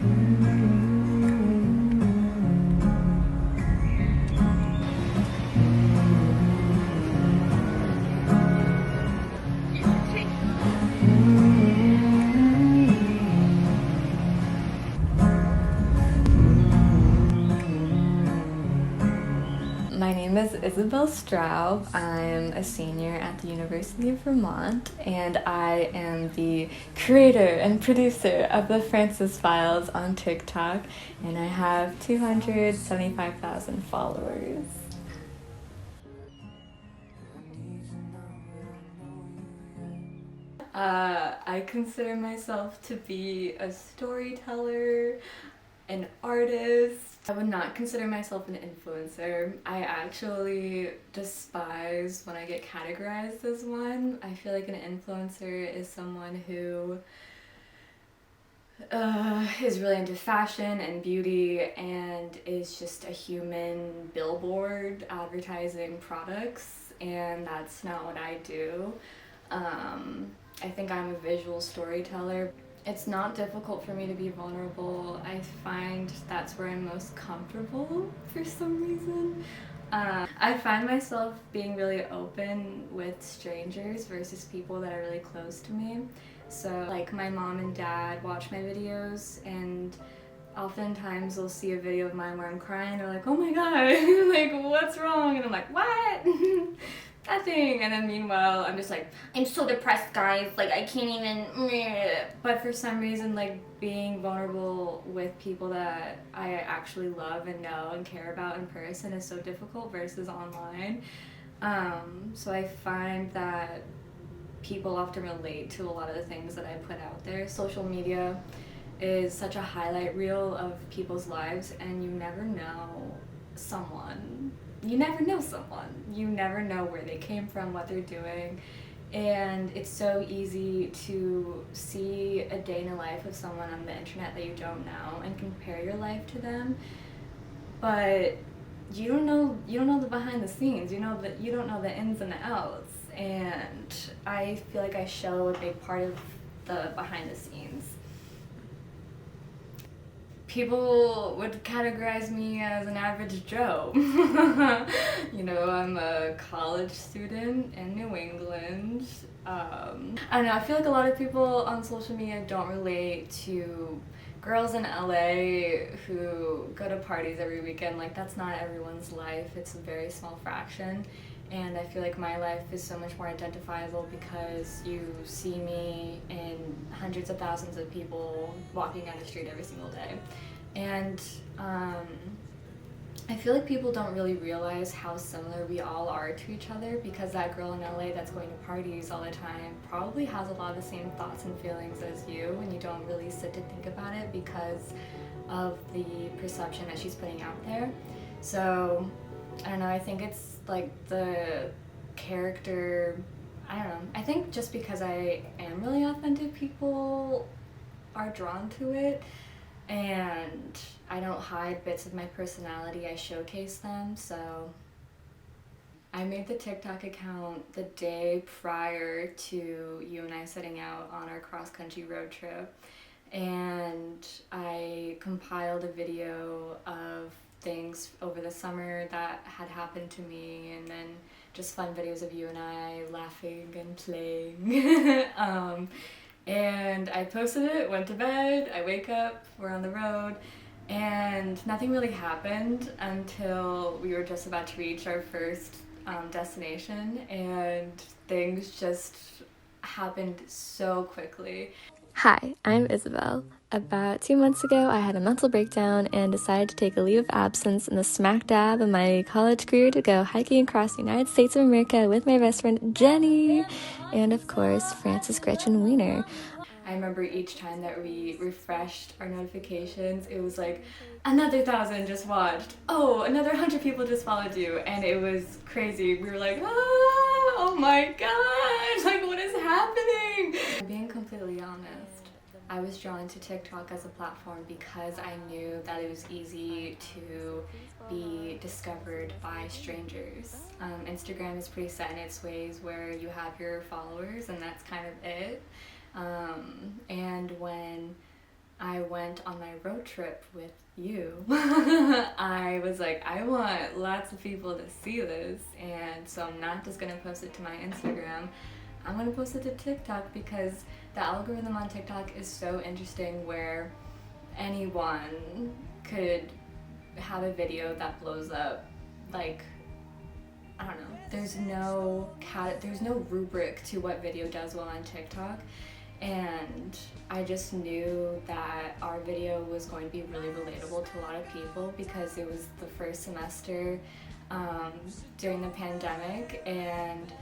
My name is Isabel Straub. I'm a senior at the University of Vermont, and I am the creator and producer of the Francis Files on TikTok, and I have 275,000 followers. I consider myself to be a storyteller, an artist. I would not consider myself an influencer. I actually despise when I get categorized as one. I feel like an influencer is someone who is really into fashion and beauty and is just a human billboard advertising products, and that's not what I do. I think I'm a visual storyteller. It's not difficult for me to be vulnerable. I find that's where I'm most comfortable for some reason. I find myself being really open with strangers versus people that are really close to me. So like my mom and dad watch my videos, and oftentimes they'll see a video of mine where I'm crying. They're like, oh my god, like what's wrong? And I'm like, what? Nothing. And then meanwhile I'm just like, I'm so depressed, guys, like I can't even. But for some reason, like being vulnerable with people that I actually love and know and care about in person is so difficult versus online. So I find that people often relate to a lot of the things that I put out there. Social media is such a highlight reel of people's lives, and you never know someone. You never know someone. You never know where they came from, what they're doing, and it's so easy to see a day in the life of someone on the internet that you don't know and compare your life to them, but you don't know the behind the scenes. You don't know the ins and the outs, and I feel like I show a big part of the behind the scenes. People would categorize me as an average Joe. I'm a college student in New England. I don't know, I feel like a lot of people on social media don't relate to girls in LA who go to parties every weekend. Like, that's not everyone's life. It's a very small fraction. And I feel like my life is so much more identifiable because you see me in hundreds of thousands of people walking down the street every single day. And I feel like people don't really realize how similar we all are to each other, because that girl in LA that's going to parties all the time probably has a lot of the same thoughts and feelings as you, and you don't really sit to think about it because of the perception that she's putting out there. So I don't know, I think it's like the character, I don't know, I think just because I am really authentic, people are drawn to it, and I don't hide bits of my personality, I showcase them. So I made the TikTok account the day prior to you and I setting out on our cross-country road trip, and I compiled a video of things over the summer that had happened to me, and then just fun videos of you and I laughing and playing. And I posted it, went to bed, I wake up, we're on the road, and nothing really happened until we were just about to reach our first destination, and things just happened so quickly. Hi, I'm Isabel. About 2 months ago, I had a mental breakdown and decided to take a leave of absence in the smack dab of my college career to go hiking across the United States of America with my best friend Jenny, and of course, Frances Gretchen Wiener. I remember each time that we refreshed our notifications, it was like, another 1,000 just watched, oh, another 100 people just followed you, and it was crazy. We were like, oh my god, like what is happening? Being completely honest, I was drawn to TikTok as a platform because I knew that it was easy to be discovered by strangers. Instagram is pretty set in its ways where you have your followers and that's kind of it. And when I went on my road trip with you, I was like, I want lots of people to see this, and so I'm not just gonna post it to my Instagram, I'm gonna post it to TikTok because the algorithm on TikTok is so interesting where anyone could have a video that blows up. Like, I don't know, there's no rubric to what video does well on TikTok, and I just knew that our video was going to be really relatable to a lot of people because it was the first semester during the pandemic, and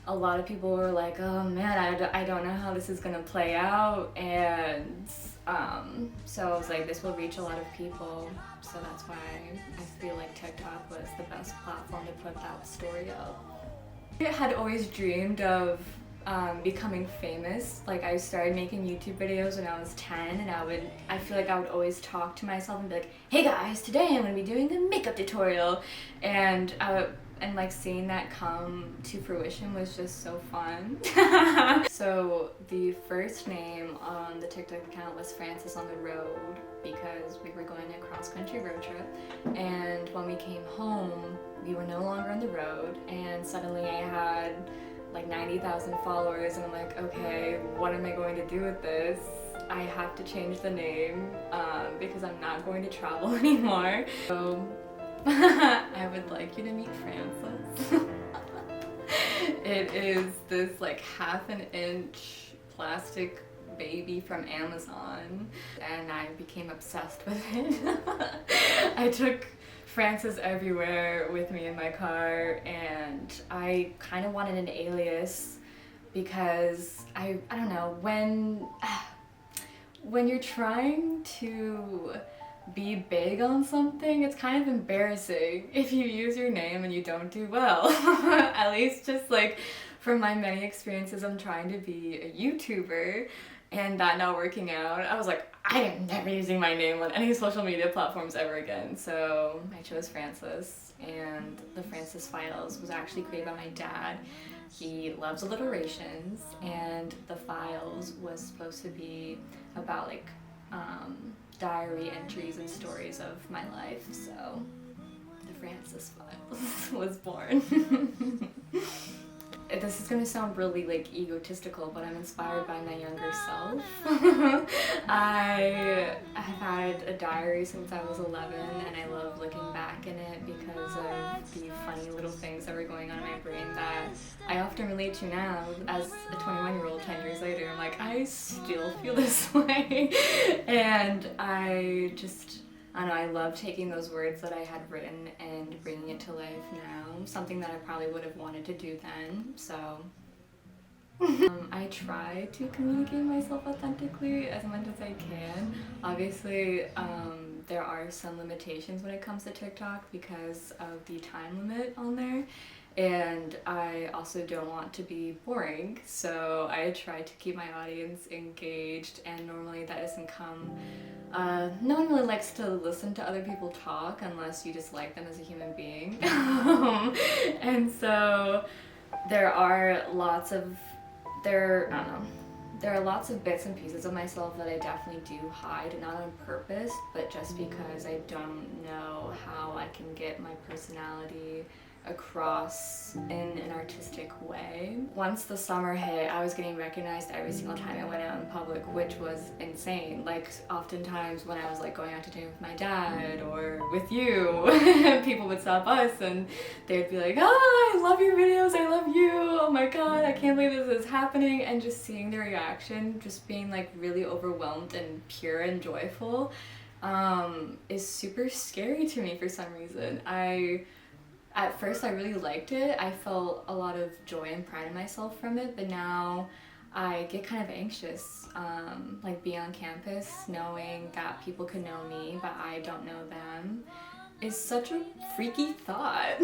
a lot of people were like, oh man, I don't know how this is gonna play out, and so I was like, this will reach a lot of people, so that's why I feel like TikTok was the best platform to put that story up. I had always dreamed of becoming famous. Like, I started making YouTube videos when I was 10, and I feel like I would always talk to myself and be like, hey guys, today I'm gonna be doing a makeup tutorial, and like seeing that come to fruition was just so fun. So the first name on the TikTok account was Frances on the Road because we were going on a cross-country road trip, and when we came home we were no longer on the road, and suddenly I had like 90,000 followers, and I'm like, okay, what am I going to do with this? I have to change the name because I'm not going to travel anymore. So I would like you to meet Frances. It is this like 1/2 inch plastic baby from Amazon, and I became obsessed with it. I took Frances everywhere with me in my car, and I kind of wanted an alias because I don't know, when you're trying to be big on something, it's kind of embarrassing if you use your name and you don't do well. At least just like from my many experiences, I'm trying to be a YouTuber and that not working out, I was like, I am never using my name on any social media platforms ever again. So I chose Frances, and the Frances Files was actually created by my dad. He loves alliterations, and the Files was supposed to be about like diary entries and stories of my life, so the Frances Files was born. This is gonna sound really like egotistical, but I'm inspired by my younger self. I have had a diary since I was 11, and I love looking back in it because of the funny little things that were going on in my brain that I often relate to now as a 21-year-old 10 years later. I'm like, I still feel this way. And I don't know, I love taking those words that I had written and bringing it to life now, something that I probably would have wanted to do then, so. I try to communicate myself authentically as much as I can. Obviously, there are some limitations when it comes to TikTok because of the time limit on there, and I also don't want to be boring, so I try to keep my audience engaged, and normally that doesn't come. No one really likes to listen to other people talk unless you just like them as a human being. And so there are lots of bits and pieces of myself that I definitely do hide, not on purpose, but just because I don't know how I can get my personality across in an artistic way. Once the summer hit, I was getting recognized every single time I went out in public, which was insane. Like, oftentimes when I was like going out to dinner with my dad or with you, people would stop us and they'd be like, oh, I love your videos, I love you, oh my god, I can't believe this is happening, and just seeing their reaction, just being like really overwhelmed and pure and joyful, is super scary to me for some reason. At first I really liked it. I felt a lot of joy and pride in myself from it, but now I get kind of anxious, like being on campus, knowing that people could know me, but I don't know them, is such a freaky thought.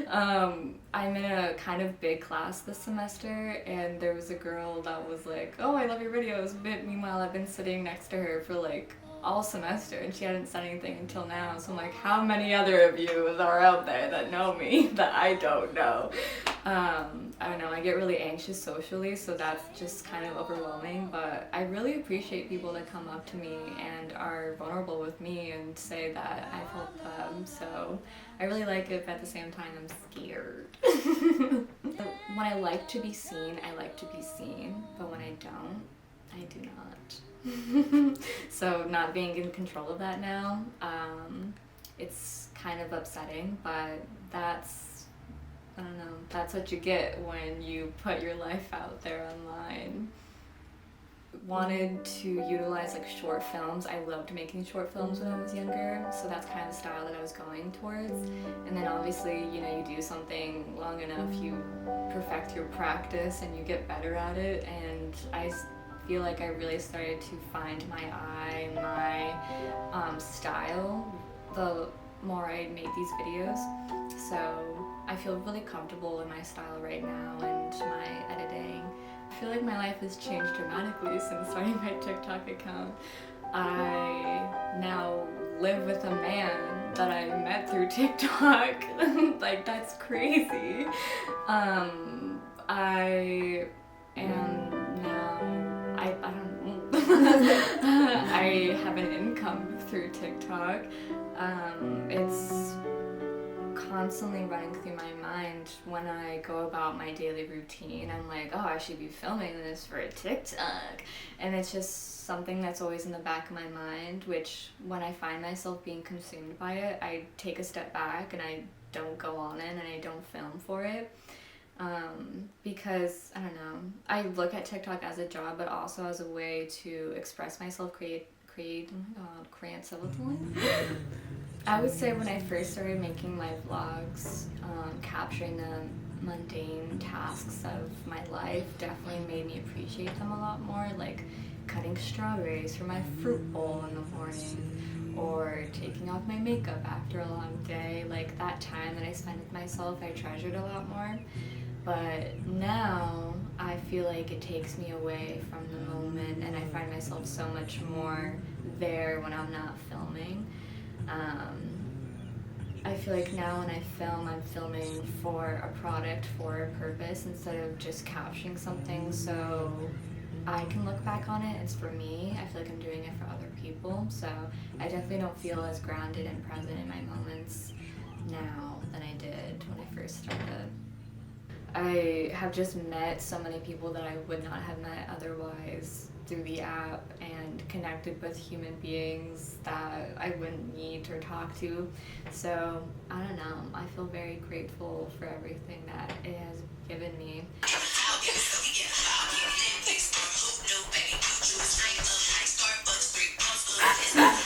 I'm in a kind of big class this semester, and there was a girl that was like, oh, I love your videos, but meanwhile I've been sitting next to her for like all semester, and she hadn't said anything until now. So I'm like, how many other of you are out there that know me that I don't know? I don't know, I get really anxious socially, so that's just kind of overwhelming, but I really appreciate people that come up to me and are vulnerable with me and say that I've helped them, so I really like it, but at the same time I'm scared. When I like to be seen, I like to be seen, but when I don't, I do not. So not being in control of that now, it's kind of upsetting, but I don't know, that's what you get when you put your life out there online. Wanted to utilize like short films. I loved making short films when I was younger, so that's kind of the style that I was going towards. And then obviously, you know, you do something long enough, you perfect your practice and you get better at it, and I feel like I really started to find my eye, my style, the more I made these videos. So I feel really comfortable in my style right now and my editing. I feel like my life has changed dramatically since starting my TikTok account. I now live with a man that I met through TikTok. Like, that's crazy. I am now, I don't know. I have an income through TikTok. It's constantly running through my mind when I go about my daily routine. I'm like, oh, I should be filming this for a TikTok. And it's just something that's always in the back of my mind, which when I find myself being consumed by it, I take a step back and I don't go on it and I don't film for it. Because, I don't know, I look at TikTok as a job, but also as a way to express myself, create, oh my god, creatively. I would say when I first started making my vlogs, capturing the mundane tasks of my life definitely made me appreciate them a lot more, like cutting strawberries for my fruit bowl in the morning, or taking off my makeup after a long day. Like, that time that I spent with myself, I treasured a lot more. But now I feel like it takes me away from the moment, and I find myself so much more there when I'm not filming. I feel like now when I film, I'm filming for a product, for a purpose, instead of just capturing something so I can look back on it. It's for me. I feel like I'm doing it for other people. So I definitely don't feel as grounded and present in my moments now than I did when I first started. I have just met so many people that I would not have met otherwise through the app, and connected with human beings that I wouldn't meet or talk to. So I don't know, I feel very grateful for everything that it has given me.